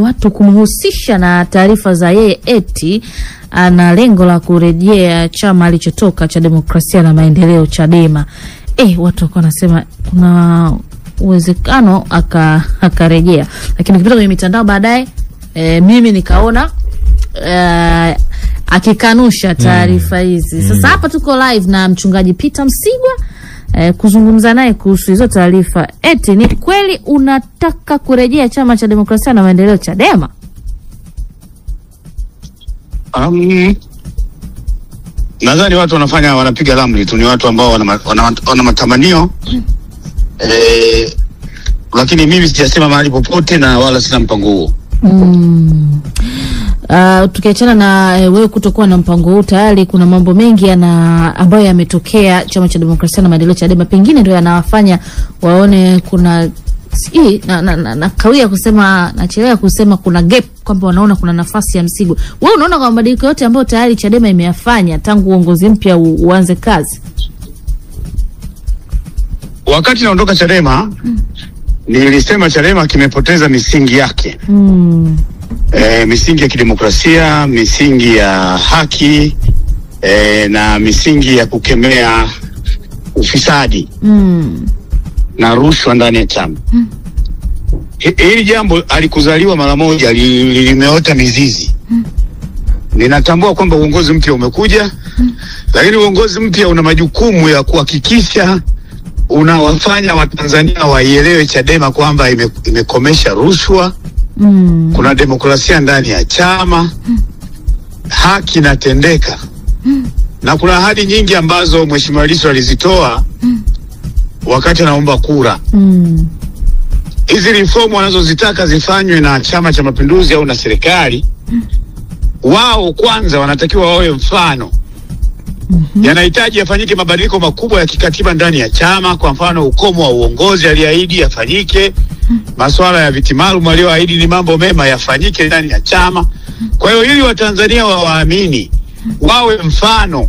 watu kumhusisha na taarifa za yeye eti ana lengo la kurejea chama alichotoka cha Demokrasia na Maendeleo Chadema. Watu wako wanasema kuna uwezekano akarejea. Lakini ukipita kwenye mitandao baadaye mimi nikaona akikanusha taarifa hizi. Sasa hapa tuko live na mchungaji Peter Msigwa kuzungumza naye kuhusu hizo taarifa. Eti ni kweli unataka kurejea chama cha Demokrasia na Maendeleo Chadema? Nadhani watu wanapiga ramli tu, ni watu ambao wana matamanio lakini mimi sijasema mahali popote na wala sina mpango huo. Tukiachana na wewe kutokuwa na mpango huu, tayari kuna mambo mengi ambayo yametokea chama cha Demokrasia na Maendeleo Chadema, pengine ndio yanawafanya waone kuna na kawia kusema, nachelea kusema kuna gap, kwamba wanaona kuna nafasi ya Msigwa. Wewe unaona kwa mabadiliko yote ambayo tayari Chadema imeyafanya tangu uongozi mpya uanze kazi? Wakati naondoka Chadema nilisema Chadema kimepoteza misingi yake. Misingi ya kidemokrasia, misingi ya haki, na misingi ya kukemea ufisadi na rushwa ndani ya chama. Hili jambo alikuzaliwa mara moja, limeota mizizi. Ninatambua kwamba uongozi mpya umekuja, lakini uongozi mpya una majukumu ya kuhakikisha unawafanya Watanzania waielewe Chadema kwamba imekomesha rushwa, kuna demokrasia ndani ya chama, haki inatendeka, na kuna ahadi nyingi ambazo Mheshimiwa Lissu alizitoa wakati anaomba kura. Hizi reform wanazozitaka zifanywe na Chama cha Mapinduzi au na serikali, wao kwanza wanatakiwa wawe mfano. Yanahitaji yafanyike mabadiliko makubwa ya kikatiba ndani ya chama. Kwa mfano, ukomo wa uongozi aliahidi yafanyike. Masuala ya viti maalum aliyoahidi ni mambo mema yafanyike ndani ya chama. Kwa hiyo ili Watanzania waamini, wawe mfano,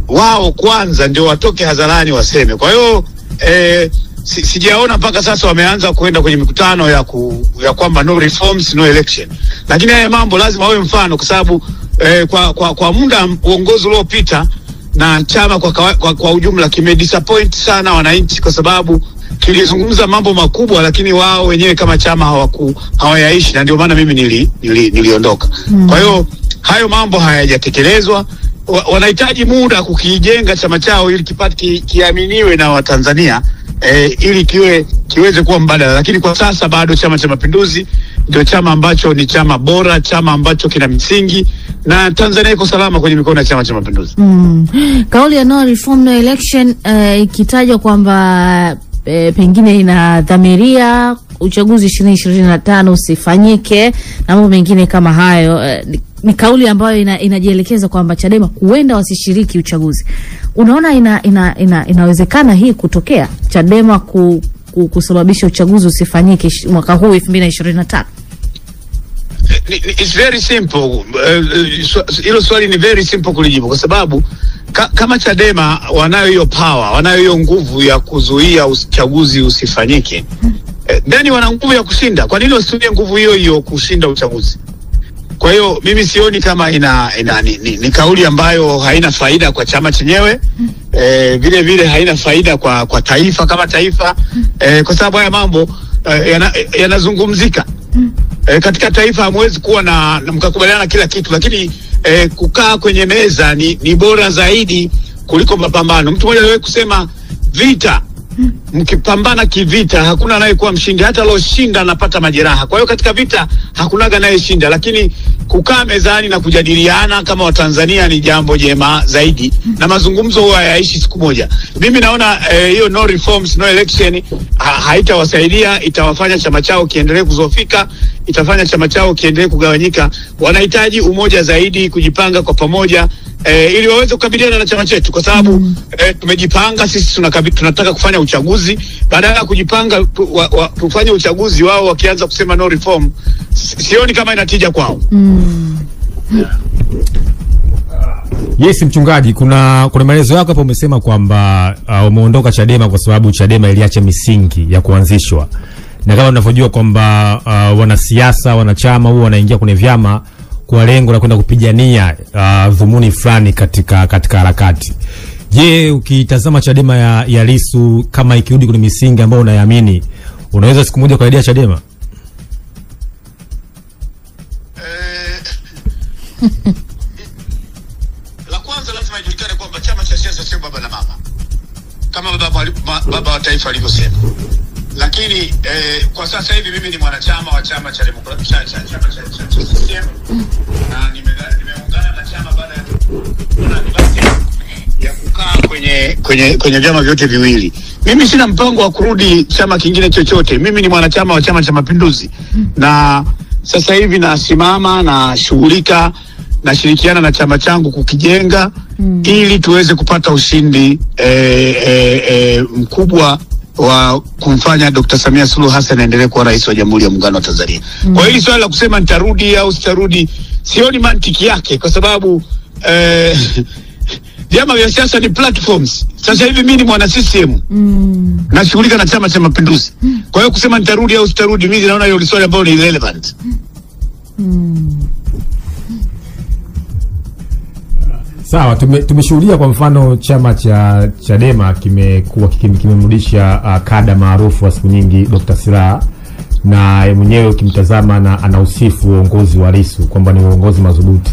wao kwanza ndio watoke hadharani waseme. Kwa hiyo sijaona mpaka sasa wameanza kuenda kwenye mikutano ya kwamba no reforms no election. Lakini haya mambo lazima wawe mfano, kwa sababu kwa muda uongozi uliopita na chama kwa ujumla kimedisappoint sana wananchi, kwa sababu kilizungumza mambo makubwa lakini wao wenyewe kama chama hawayaishi, na ndio maana mimi niliondoka. Kwa hiyo hayo mambo hayajatekelezwa. Wanahitaji muda kukijenga chama chao ili kiaminiwe na Watanzania, ili kiweze kuwa mbadala. Lakini kwa sasa bado Chama cha Mapinduzi ndio chama ambacho ni chama bora, chama ambacho kina misingi, na Tanzania iko salama kwenye mikono ya Chama cha Mapinduzi. Kauli ya no reform no election ikitajwa kwamba pengine inadhamiria uchaguzi 2025 usifanyike na mambo mengine kama hayo, ni kauli ambayo inajielekeza kwamba Chadema huenda wasishiriki uchaguzi. Unaona inawezekana hii kutokea, Chadema kusababisha uchaguzi usifanyike mwaka huu 2025? It's very simple. Hilo swali ni very simple kulijibu, kwa sababu kama Chadema wanayo hiyo power, wanayo hiyo nguvu ya kuzuia uchaguzi usifanyike, then wana nguvu ya kushinda. Kwa nini wasitumie nguvu hiyo kushinda uchaguzi? Kwa hiyo mimi sioni kama ni kauli ambayo haina faida kwa chama chenyewe, vile vile haina faida kwa taifa kama taifa, kwa sababu haya mambo yanazungumzika. Katika taifa hamwezi kuwa na mkakubaliana kila kitu, lakini kukaa kwenye meza ni bora zaidi kuliko mapambano. Mtu mmoja aliwahi kusema, vita mkipambana kivita hakuna anayekuwa mshindi, hata aliyoshinda anapata majeraha. Kwa hiyo katika vita hakunaga anayeshinda, lakini kukaa mezani na kujadiliana kama Watanzania ni jambo jema zaidi, na mazungumzo huwa yaishi siku moja. Mimi naona hiyo no reforms no election haitawasaidia, itawafanya chama chao kiendelee kuzofika, itafanya chama chao kiendelee kugawanyika. Wanahitaji umoja zaidi, kujipanga kwa pamoja, ili waweze kukabiliana na chama chetu, kwa sababu tumejipanga sisi, tunataka kufanya uchaguzi. Baada ya kujipanga tufanye uchaguzi, wao wakianza kusema no reform, sioni kama inatija kwao. Yes, mchungaji, kuna maelezo yako hapo, umesema kwamba umeondoka Chadema kwa sababu Chadema iliacha misingi ya kuanzishwa. na kama unavyojua kwamba wanasiasa, wanachama huwa wanaingia kwenye vyama kwa lengo la kwenda kupigania dhumuni fulani katika harakati. Je, ukitazama Chadema ya Lissu kama ikirudi kwenye misingi ambayo unaiamini, unaweza siku moja kuaidia Chadema? La kwanza lazima ijulikane kwamba chama cha siasa sio baba na mama kama baba wa taifa alivyosema. Lakini kwa sasa hivi mimi ni mwanachama wa chama cha demokrasia cha CCM na nimeungana na chama baada ya kukaa kwenye vyama vyote viwili. Mimi sina mpango wa kurudi chama kingine chochote. Mimi ni mwanachama wa Chama cha Mapinduzi na sasa hivi nasimama na shughulika na shirikiana na chama changu kukijenga ili tuweze kupata ushindi mkubwa wa kumfanya Dr. Samia Suluhu Hassan aendelee kuwa rais wa Jamhuri ya Muungano wa Tanzania. Kwa hiyo swali la kusema nitarudi au sitarudi sioni mantiki yake, kwa sababu vyama vya siasa ni platforms. Sasa hivi mimi ni mwana CCM nashughulika na Chama cha Mapinduzi. Kwa hiyo kusema nitarudi au sitarudi, mimi naona hiyo swali ambalo ni irrelevant. Sawa, tumeshuhudia kwa mfano chama cha Chadema kimemrudisha kada maarufu wa siku nyingi Dr. Slaa, na mwenyewe ukimtazama na anausifu uongozi wa Lissu kwamba ni uongozi madhubuti.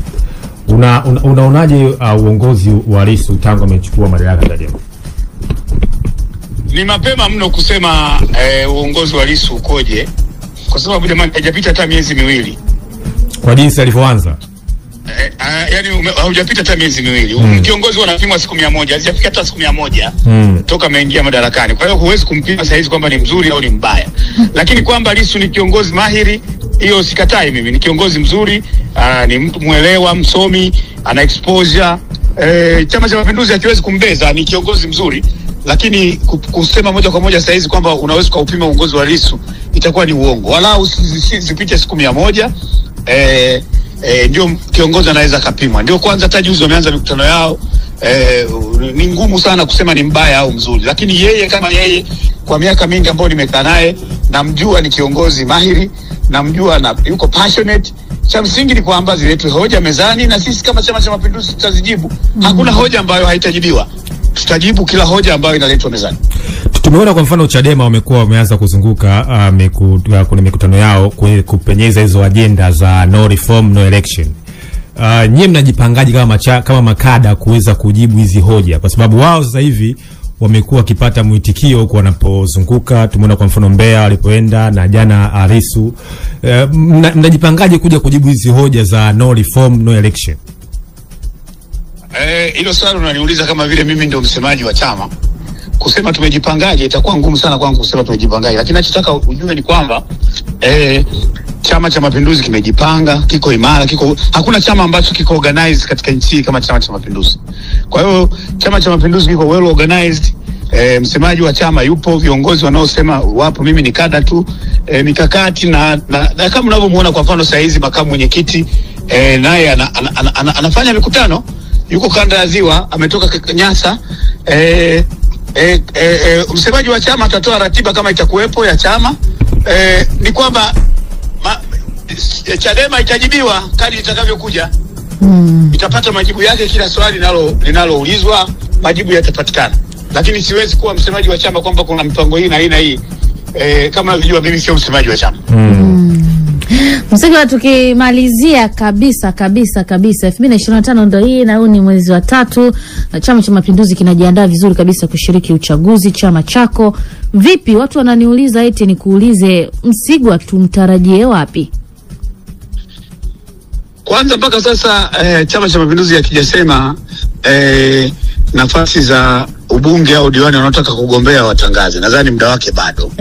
Unaonaje uongozi wa Lissu tangu amechukua madaraka Chadema? Ni mapema mno kusema uongozi wa Lissu ukoje, kwa sababu jamani haijapita hata miezi miwili kwa jinsi alivyoanza. Yani haujapita hata miezi miwili. Kiongozi wanapimwa siku 100, hajafika hata siku 100 toka ameingia madarakani. Kwa hiyo huwezi kumpima saizi kwamba ni mzuri au ni mbaya. Lakini kwamba Lissu ni kiongozi mahiri, hiyo sikatai mimi. Ni kiongozi mzuri, ni mtu muelewa, msomi, ana exposure. Chama cha Mapinduzi hakiwezi kumbeza, ni kiongozi mzuri. Lakini kusema moja kwa moja saizi kwamba unaweza kuupima uongozi wa Lissu itakuwa ni uongo. Wala usipite siku 100. Ndio kiongozi anaweza kapimwa. Ndio kwanza hata juzi wameanza mikutano yao. Ni ngumu sana kusema ni mbaya au mzuri, lakini yeye kama yeye kwa miaka mingi ambayo nimekaa naye namjua ni kiongozi mahiri, namjua na yuko passionate. Cha msingi ni kwamba ziletwe hoja mezani na sisi kama Chama cha Mapinduzi tutazijibu. Hakuna hoja ambayo haitajibiwa. Tutajibu kila hoja ambayo inaletwa mezani. Tumeona kwa mfano Chadema wameanza kuzunguka kwenye mikutano yao kupenyeza hizo agenda za no reform no election. Nyie mnajipangaje kama makada kuweza kujibu hizi hoja, kwa sababu wao sasa hivi wamekuwa wakipata mwitikio huko wanapozunguka? Tumeona kwa mfano Mbeya walipoenda na jana Lissu. Mnajipangaje kuja kujibu hizi hoja za no reform no election? Hilo swali unaniuliza kama vile mimi ndio msemaji wa chama. Kusema tumejipangaje itakuwa ngumu sana kwangu kusema tumejipangaje, lakini nachotaka ujue ni kwamba Chama cha Mapinduzi kimejipanga, kiko imara, hakuna chama ambacho kiko organized katika nchi kama Chama cha Mapinduzi. Kwa hiyo Chama cha Mapinduzi kiko well organized. Msemaji wa chama yupo, viongozi wanaosema wapo, mimi ni kada tu. Mikakati na kama unavyomuona kwa mfano saa hizi makamu mwenyekiti naye anafanya mikutano, yuko kanda ya Ziwa, ametoka Nyasa. Msemaji wa chama atatoa ratiba kama itakuwepo ya chama. Ni kwamba Chadema itajibiwa kadri itakavyokuja. Itapata majibu yake, kila swali linaloulizwa majibu yatapatikana. Lakini siwezi kuwa msemaji wa chama kwamba kuna mpango hii na hii na hii. Kama unajua mimi sio msemaji wa chama. Msiki tukimalizia kabisa 2025 ndio hii, na huu ni mwezi wa 3 na Chama cha Mapinduzi kinajiandaa vizuri kabisa kushiriki uchaguzi. Chama chako vipi? Watu wananiuliza eti nikuulize, Msigwa tumtarajie wapi? Kwanza mpaka sasa Chama cha Mapinduzi hakijasema nafasi za ubunge au diwani wanaotaka kugombea watangaze. Nadhani muda wake bado.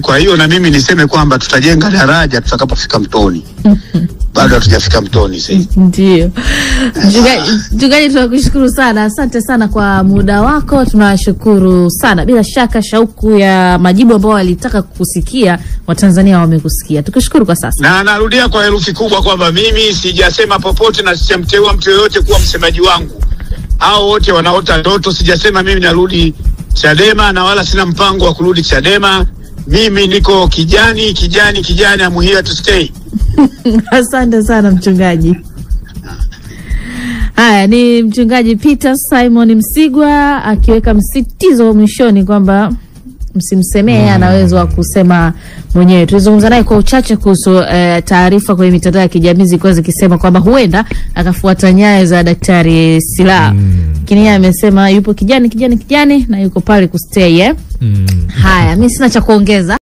Kwa hiyo na mimi niseme kwamba tutajenga daraja tutakapofika mtoni. Bado hatujafika mtoni sasa. Ndio. Mchungaji tunakushukuru sana. Asante sana kwa muda wako. Tunashukuru sana. Bila shaka shauku ya majibu ambayo walitaka kukusikia Watanzania wamekusikia. Tukushukuru kwa sasa. Na narudia kwa herufi kubwa kwamba mimi sijasema popote na sijamteua mtu yoyote kuwa msemaji wangu. Hao wote wanaota ndoto. Sijasema mimi narudi Chadema na wala sina mpango wa kurudi Chadema. Mimi niko kijani, I'm here to stay. Asante sana mchungaji. Haya ni mchungaji Peter Simon Msigwa akiweka msitizo mwishoni kwamba msimsemee, anaweza wa kusema mwenyewe. Tulizungumza naye kwa uchache kuhusu taarifa kwenye mitandao ya kijamii zilikuwa zikisema kwamba huenda akafuata nyayo za Daktari Slaa. Lakini yeye amesema yupo kijani na yuko pale kustay. Haya, mimi sina cha kuongeza.